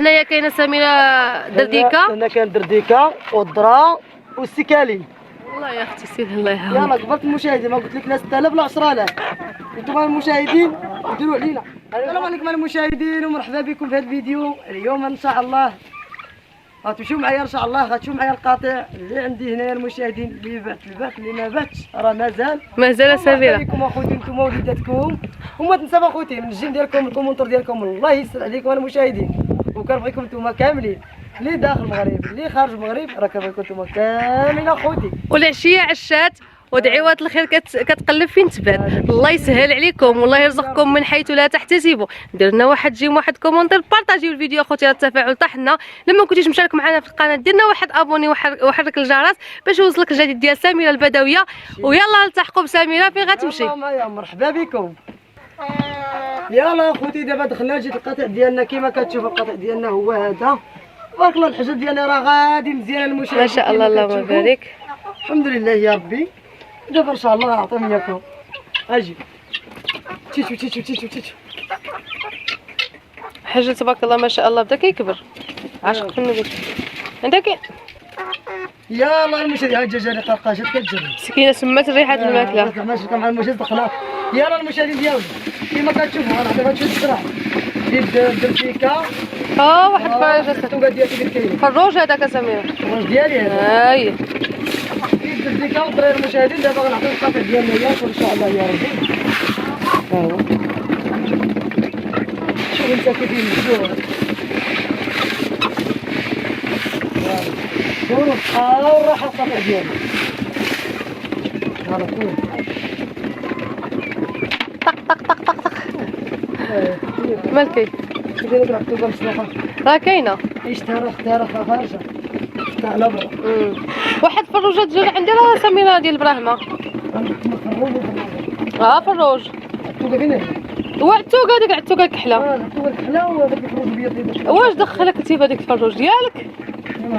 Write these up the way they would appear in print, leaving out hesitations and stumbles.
هنايا كاينه سميره درديكه. هنا كاين درديكه والذره والسكالين. والله يا اختي سير الله يرحمها. يلا قبلت المشاهدين ما قلت لك لا 6000 لا 10000. انتم المشاهدين ديروا علينا. السلام عليكم المشاهدين ومرحبا بكم في هذا الفيديو. اليوم ان شاء الله غتمشيو معايا ان شاء الله، غتشوفوا معايا القطيع اللي عندي هنايا المشاهدين، اللي بات البات اللي ما باتش راه مازال سميره. عليكم اخوتي انتم وليداتكم، وما تنساو اخوتي من الجيم ديالكم الكومنتور ديالكم الله يسر عليكم المشاهدين، وكنبغيكم نتوما كاملين اللي داخل المغرب اللي خارج المغرب راه كنبغيكم نتوما كاملين اخوتي. والعشيه عشات ودعوات الخير كتقلب فين تبات. الله يسهل عليكم والله يرزقكم من حيث لا تحتسبوا. دير لنا واحد جيم واحد كومونتير، بارطاجيو الفيديو اخوتي، التفاعل طاحنا. لما كنتيش مشارك معنا في القناه ديرنا واحد ابوني وحرك الجرس باش يوصلك الجديد ديال سميره البدويه. ويلا نلتحقوا بسميره فين غتمشي. مرحبا بكم. يلا اخوتي دابا دخلنا جيت القطيع ديالنا كما كتشوف. القطيع ديالنا هو هذا، تبارك الله. الحاجه ديالنا راه غادي مزيان المشاهدين ما شاء الله اللهم بارك. الحمد لله يا ربي. دابا ان شاء الله غنعطيهم اياكم. اجي تيتو تيتو تيتو تيتو. حاجه تبارك الله ما شاء الله بدا كيكبر. عاشق في النبي. عندك يلا المشاهدين ها الدجاجه اللي قرقاشات كتجري مسكينه سمات ريحه الماكله. ماشي مع المشاهد دخلات. يلا المشاهدين ديالنا كما كتشوفوا غنعطيوها شويه الزرع ديال الدرتيكه. واحد فرجه التوقه ديالي كاين فروج هذاك سميره. الفروج ديالي هذا. هاي الدرتيكه والدراري المشاهدين دابا غنعطيو القطع ديالنا اياكم ان شاء الله يا ربي. ها هو شوف انت كيف يمشيو. شوفوا الصحة والراحة القطع ديالنا. هذا كله طق طق طق طق طق. مالكي كيديروا بالعطوبه مسلوقه راه كاينه. اشترى اختار خارجه تاع لبرا. واحد فروجه دجاج عندي راه سميره ديال البراهمه. فروج التوقه فين هي؟ التوقه ديك التوقه الكحله. التوقه الكحله وهذاك الفروج البيض. واش دخلك انت بهذيك الفروج ديالك؟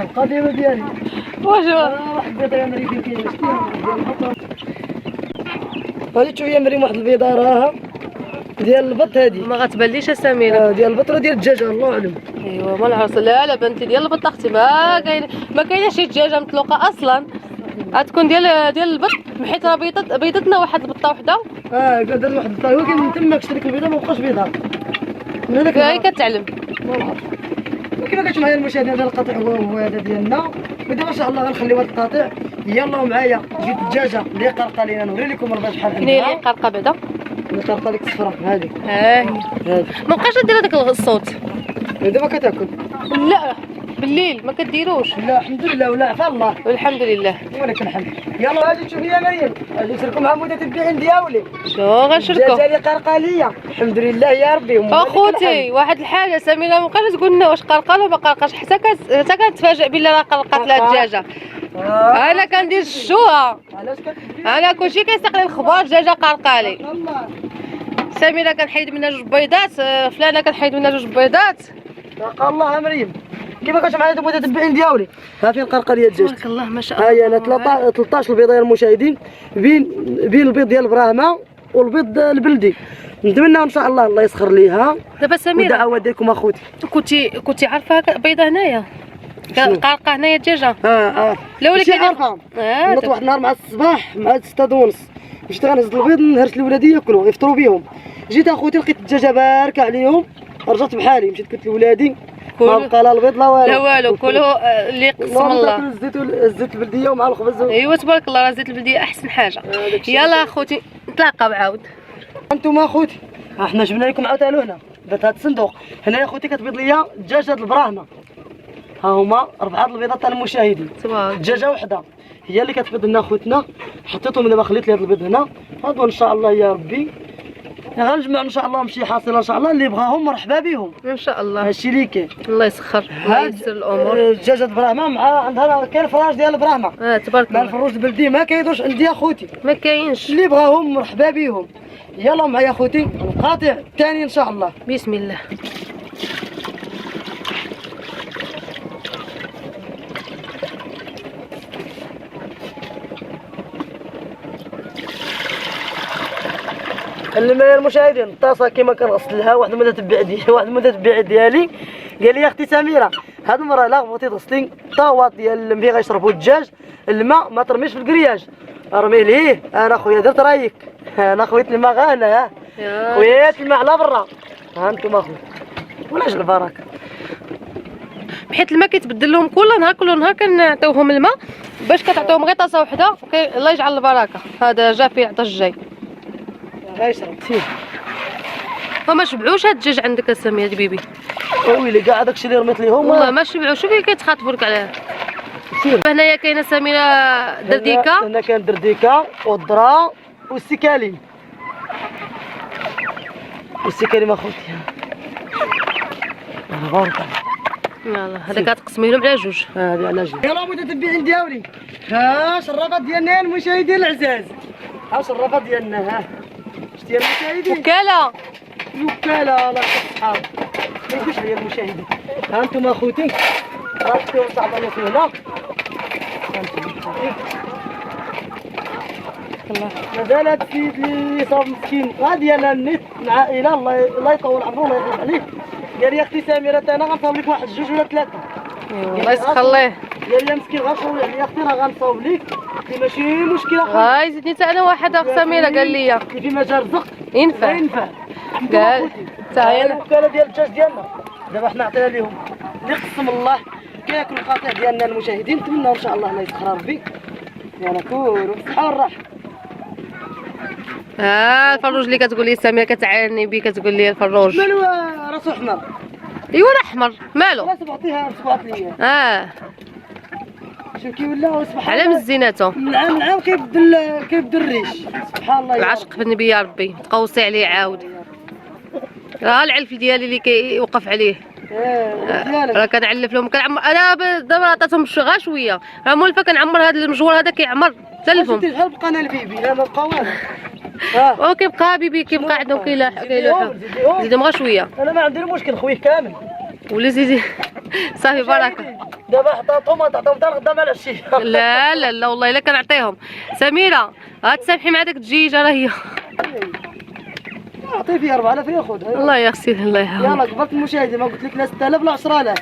القضيه ديالي واش واحد البيضه امريكيه كاينه شتيها ديال البط. هذه شوفي مريم واحد البيضه راها ديال البط. هذه ما غتبانليش سميره. ديال البط ولا ديال الدجاجه الله اعلم. ايوا ما نعرف. لا بنتي ديال البط اختي. ما كايناش شي دجاجه مطلوقه اصلا. غتكون ديال البط حيت راه بيضتنا واحد البطه وحده. درت واحد البطه ولكن من تما كشريت البيضه ما بقاش بيضه من هذاك. هاي كتعلم. وكما كتشوفوا معايا المشاهدين هذا القطيع هو هذا ديالنا. ودابا ان شاء الله غنخليو هذا القطيع. يلا معايا جيت الدجاجه اللي قرقه لينا نوري لكم الرباط شحال عندها. شنو هي اللي قرقه بعدا؟ اللي قرقه ديك الصفراء هذه. هاي ما بقاش دير هذاك الصوت. دابا كتاكل. لا بالليل ما كديروش. لا الحمد لله ولا عفا الله والحمد لله ولك الحمد. يلا غادي تشوفي يا مريم غادي نشاركوا مع متتبعين ديالي. شنو غنشاركوا؟ الدجاجه اللي قرقه ليا الحمد لله يا ربي. اخوتي واحد الحاجه سميره ما بقاش تقول لنا واش قرقه ولا ما قرقاش، حتى كنتفاجئ بالله راه قرقات لها الدجاجه. انا كندير الشوها. انا كلشي كيسقني الخبار دجاجه قرقه لي. سميره كنحيد منها جوج بيضات، فلانه كنحيد منها جوج بيضات. تبارك الله يا مريم. كيما كتشوف معايا المتتبعين ديالي ها فين القرقه ديال الدجاج. تبارك الله ما شاء الله. هاي انا 13 بيضه يا المشاهدين بين البيض ديال البراهمه والبيض البلدي. نتمنى ان شاء الله يسخر ليها. دابا سميره ودعوات ديالكم اخوتي. كنتي عارفه بيضه هنايا قرقه هنايا الدجاجه. لا ولكن عارفه. نط واحد النهار مع الصباح مع 6 ونص مشيت غنهز البيض نهرس لولادي ياكلوا يفطروا بهم. جيت اخوتي لقيت الدجاجه باركه عليهم. رجعت بحالي مشيت قلت لولادي ما بقى لا البيض لا والو كلوا اللي يقسم الله. الزيت البلديه ومع الخبز. ايوا تبارك الله راه الزيت البلديه احسن حاجه. يلا اخوتي نتلاقاو عاود. انتم اخوتي احنا جبنا لكم عاوتاني هنا درت هذا الصندوق هنا يا اخوتي كتبيض ليا الدجاجه البراهمه. ها هما 4 البيضات تاع المشاهدين. دجاجه وحده هي اللي كتبيض لنا خوتنا. حطيتهم دابا خليت لي هذا البيض هنا. هادو ان شاء الله يا ربي غنجمع ان شاء الله نمشي حاصله ان شاء الله. اللي بغاهم مرحبا بهم ان شاء الله. هادشي اللي كاين. الله يسخر الله ييسر الامور. الدجاجه البراهمه مع عندها كاين الفراج ديال البراهمه. تبارك الله. مع الفروج البلدي ما كايدوش عندي اخوتي. ما كاينش. اللي بغاهم مرحبا بهم. يلا معايا اخوتي القاطع الثاني ان شاء الله. بسم الله. المشاهدين الطاسه كما كنغسلها واحد المتتبع ديالي قال لي يا اختي سميره هاد المره لا بغيتي تغسلي طاوات ديال اللي غيشربوا الدجاج الماء ما ترميش في الكرياج ارمي ليه. انا خويا درت رايك انا خويت الماء غانا خويا الماء على برا ها انتم اخويا ولاش البركه بحيث الماء كيتبدل لهم كل نهار كنعطيوهم الماء باش كتعطيوهم غير طاسه وحده الله يجعل البركه. هذا جا فيه عطش جاي غيشرب سير. وما شبعوش هاد الدجاج عندك السميه دي بيبي ويلي كاع داكشي اللي رميت ليهم والله ما شبعوا. شوفي كيتخاطبوا لك عليه. سير هنايا كاينه سميره درديكه. هنا كاين درديكه والذره والسكالي ما خوتي بارك يلا هذا كتقسمي لهم على جوج. هذه على جوج. يلا متتبعين ديالي ها شرفات ديالنا المشاهدين العزاز ها شرفات ديالنا ها شتي المشاهدين وكاله الله يصحاب ما يجوش عليا المشاهدين. ها انتم اخوتي راكم صعبانه في هنا مازال هاد السيد اللي صاب مسكين غادي انا النت مع عائله الله يطول عمره الله يرضى عليه. قال لي اختي سميره انا غنصاوب لك واحد جوج ولا ثلاثه. الله يسخليه. قال لي مسكين غنصاوب لك يا اختي راه غنصاوب لك ماشي مشكله. هاي زيدني حتى انا واحد اخت سميره قال لي في مجال رزق ينفع قال تعالى الوكاله ديال الدجاج ديالنا دابا حنا عطينا لهم اللي قسم الله كياكلوا القطيع ديالنا المشاهدين. نتمنى ان شاء الله الله يسخر ربي يلا كوروا بالصحه والراحه. الفروج اللي كتقول لي سميره كتعاني بيه كتقول لي الفروج مالو راسو احمر. ايوا راه احمر مالو راسو بعطيها صبعت ليا شوف كي ولا سبحان الله على مزيناتو من عام لعام كيبدل الريش سبحان الله. العشق بالنبي يا ربي تقوصي عليه عاود. راه العلف ديالي اللي كيوقف عليه راه كنعلف لهم كنعمر. انا دابا عطاتهم غا شويه راه مولفه كنعمر هذا المجوار هذا كيعمر تلفهم. شفتي شحال بقى انا البيبي لا ما بقى والو. كيبقى بيبي كيبقى عندهم كيلاحوا زيدهم غا شويه. انا ما عندي مشكل خويا كامل ولا زيدي صافي بركه. دابا حطاتهم تعطيهم حتى الغدا مع العشيه. لا والله الا كنعطيهم. سميره غتسامحي مع داك الدجيجه راه هي عطيه فيها 4000 ياخذ. الله يغسل الله يرحمه. يلا قبلت المشاهدين ما قلت لك لا 6000 لا 10000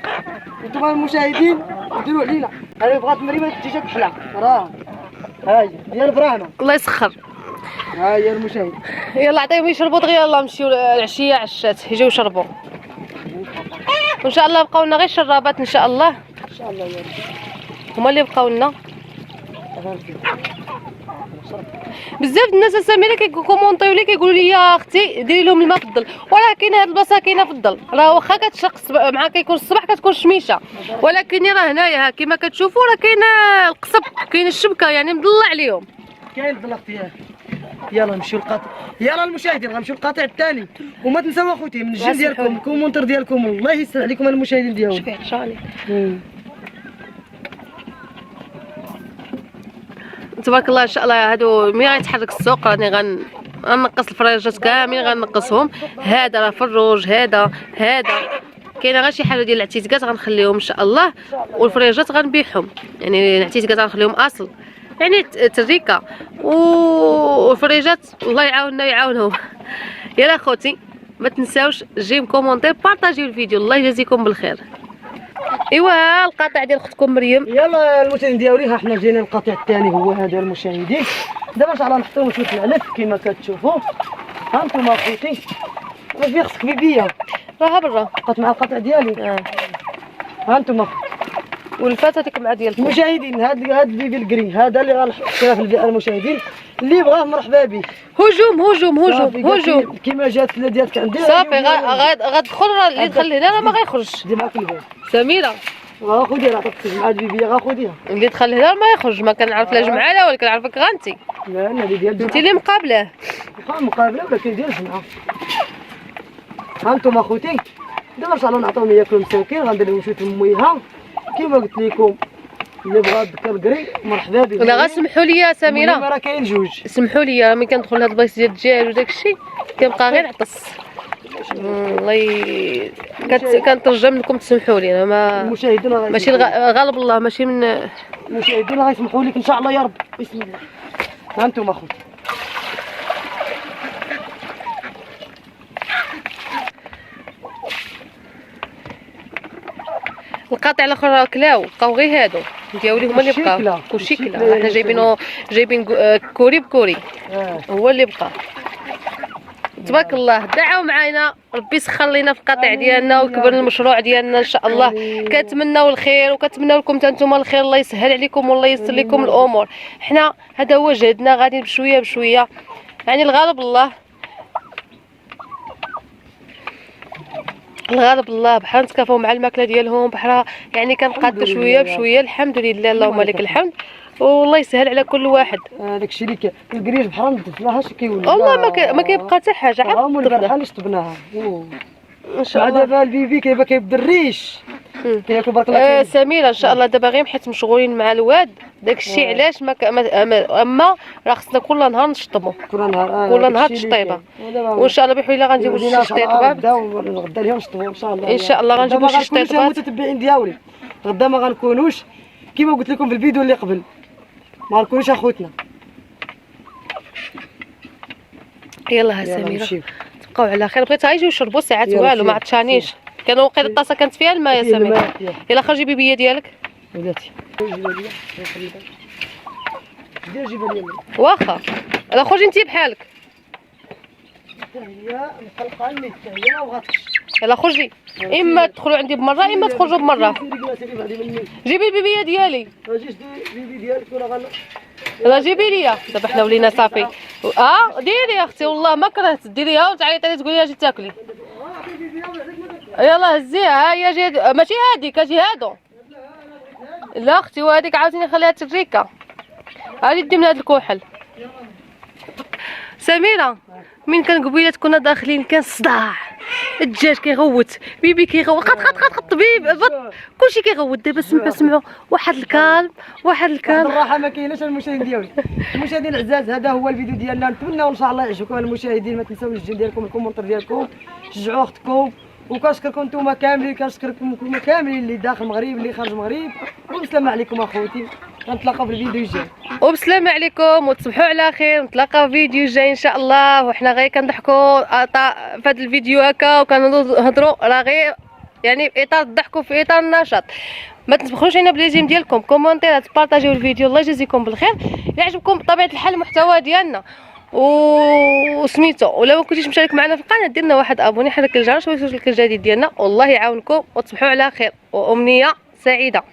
انتم المشاهدين ديروا علينا. انا بغات مريمه الدجاج بحلا راه هاي ديال براهنا الله يسخر. ها هي المشاهد. يلا عطيهم يشربوا دغيا يلا نمشيو العشيه عشات يجيو يشربوا وان شاء الله بقاو لنا غير شرابات ان شاء الله. ان شاء الله يا رب هما اللي بقاو لنا. بزاف الناس سميره كيكومونطيو لي كيقولوا لي يا اختي ديري لهم الماء في الظل ولكن هاد البلاصه كاينه في الظل راه واخا كتشق مع كيكون الصباح كتكون شميشه ولكن راه هنايا ها كما كتشوفوا راه كاين القصب كاين الشبكه يعني مضلع عليهم. كاين الظل اختي. يلا نمشيو القاطع. يلا المشاهدين غنمشيو القاطع الثاني وما تنساو اخوتي من الجيم ديالكم الكومونتير ديالكم الله يسر عليكم المشاهدين ديالنا. شوفي عطشاني تبارك الله ان شاء الله. هادو ملي غيتحرك السوق راني غنقص الفريجات كاملين غنقصهم. هذا راه فروج هذا كاينه غير شي حاجه ديال العتيتكات غنخليهم ان شاء الله والفريجات غنبيعهم يعني العتيتكات غنخليهم اصل يعني تريكه والفريجات الله يعاوننا ويعاونهم. يلا خوتي ما تنساوش جيم كومونتير بارطاجيو الفيديو الله يجازيكم بالخير. ايوا القطع ديال اختكم مريم. يلا المشاهدين ديالي ها حنا جينا القطع الثاني هو هذا المشاهدين. دابا ان شاء الله نحطو شويه العلف كما كتشوفوا. ها انتم اخوتي ما في خصك بيبيه راها برا بقات مع القطع ديالي. ها انتم والفات هذيك مع ديالكم المشاهدين. هاد البيبي الكري هذا اللي غنحط فيه في الفئه المشاهدين اللي بغاه مرحبا به. هجوم كيما جات ديالك عندي صافي غتدخل اللي دخل هنا راه ما غيخرجش. دي معاك الباب سميره خذيها راه عطيتك مع البيبي خذيها. اللي دخل هنا ما يخرج ما كنعرف لا جمعه ولا كنعرفك غا انت. لا هذه ديال انت اللي مقابله ولكن ديال جمعه. ها انتم اخوتي دابا ان شاء الله نعطيهم ياكلوا مساكين غندير لهم شويه المويها كيما قلت لكم اللي بغا الدكا الكري مرحبا به. لا غير سمحوا لي سميره راه كاين جوج سمحوا لي ملي كندخل لهاد البلايص ديال الدجاج وداك الشيء كيبقى غير عطس. الله كنترجم لكم تسمحوا لي ما المشاهدين ماشي غالب الله ماشي من المشاهدين غيسمحوا لك ان شاء الله يا رب. بسم الله. ها انتم اخوتي القاطع الاخر كلاو بقاو غير هادو دياولي هما اللي بقاو كلشي كلا. حنا جايبين كوري بكوري هو اللي بقى. تبارك الله دعوا معانا ربي يسخر لينا في القطع ديالنا ويكبر المشروع ديالنا ان شاء الله. كنتمناو الخير وكنتمناو لكم نتوما الخير. الله يسهل عليكم والله ييسر لكم الامور. حنا هذا هو جهدنا غادي بشويه بشويه يعني الغالب الله الغالب الله. بحال نتكافاو مع الماكله ديالهم بحال يعني كنقادو شويه بشويه الحمد لله اللهم لك الحمد والله يسهل على كل واحد. هذاك الشيء اللي القريش بحال ما ضفناهاش كيولي والله ما كيبقى حتى حاجه عاد البارحه اللي شطبناها ان شاء الله. دابا البيبي كيبدا الريش كياكل بارك الله. سميره ان شاء الله دابا غير حيت مشغولين مع الواد داكشي علاش اما راه خصنا كل نهار نشطبوا كل نهار تشطيبه وان شاء الله بحول الله غنجيبوا شي شطيطبات غدا اليوم نشطبوا ان شاء الله. ان شاء الله غنجيبوا شي شطيطبات. المتتبعين ديالي غدا ما غنكونوش كيما قلت لكم في الفيديو اللي قبل ما غنكونوش اخوتنا. يلا ها سميره تبقاو على خير. بغيت غير يجيو يشربوا ساعات والو ما عطشانيش. كانوا وقيله الطاسه كانت فيها الماء يا سميره. يلا خرجي بيبيه ديالك ولاتي دير جيبها لي واخا. يلا خرجي انت بحالك. هي مخلقه لي هي ما بغاتكش. يلا خرجي اما تدخلوا عندي بمره اما تخرجوا بمره. جيبي البيبيه ديالي. البيبي ديالك ولا غن يلا جيبي ليا. دابا حنا ولينا صافي. ديري يا اختي والله ما كرهت ديريها وتعيطي لي تقولي لي اجي تاكلي. يلا هزيها. هي جي ماشي هذيك اجي هادو. لا اختي وهذيك عاوتاني خليها تريكه. هادي دي من هاد الكحل. سميره من كان قبيله كنا داخلين كان صداع الدجاج كيغوت بيبي كيغوت خط طبيب كلشي كيغوت. دابا سمعوا واحد الكالم الراحه ما كايناش. المشاهدين ديالي المشاهدين العزاز هذا هو الفيديو ديالنا. نتمنى ان شاء الله يعجبكم المشاهدين. ما تنساوش الجيم ديالكم الكومنتر ديالكم شجعوا اختكم وكنشكركم نتوما كاملين. كنشكركم نتوما كاملين اللي داخل المغرب اللي خارج المغرب. والسلام عليكم اخوتي. غنتلاقاو في الفيديو الجاي. وبسلامة عليكم وتصبحوا على خير. نتلاقاو في فيديو جاي ان شاء الله. وحنا غير كنضحكوا في هذا الفيديو هكا وكنهضروا راه غير يعني في اطار الضحك وفي اطار النشاط. ما تنسبخوش علينا بليزيم ديالكم كومونتيرات تبارطاجيو الفيديو. الله يجازيكم بالخير. الا عجبكم بطبيعه الحال المحتوى ديالنا وسميتو ولا ما كنتيش مشارك معنا في القناه دير لنا واحد ابوني حرك الجرس ويوصلك الجديد ديالنا. والله يعاونكم وتصبحوا على خير وامنيه سعيده.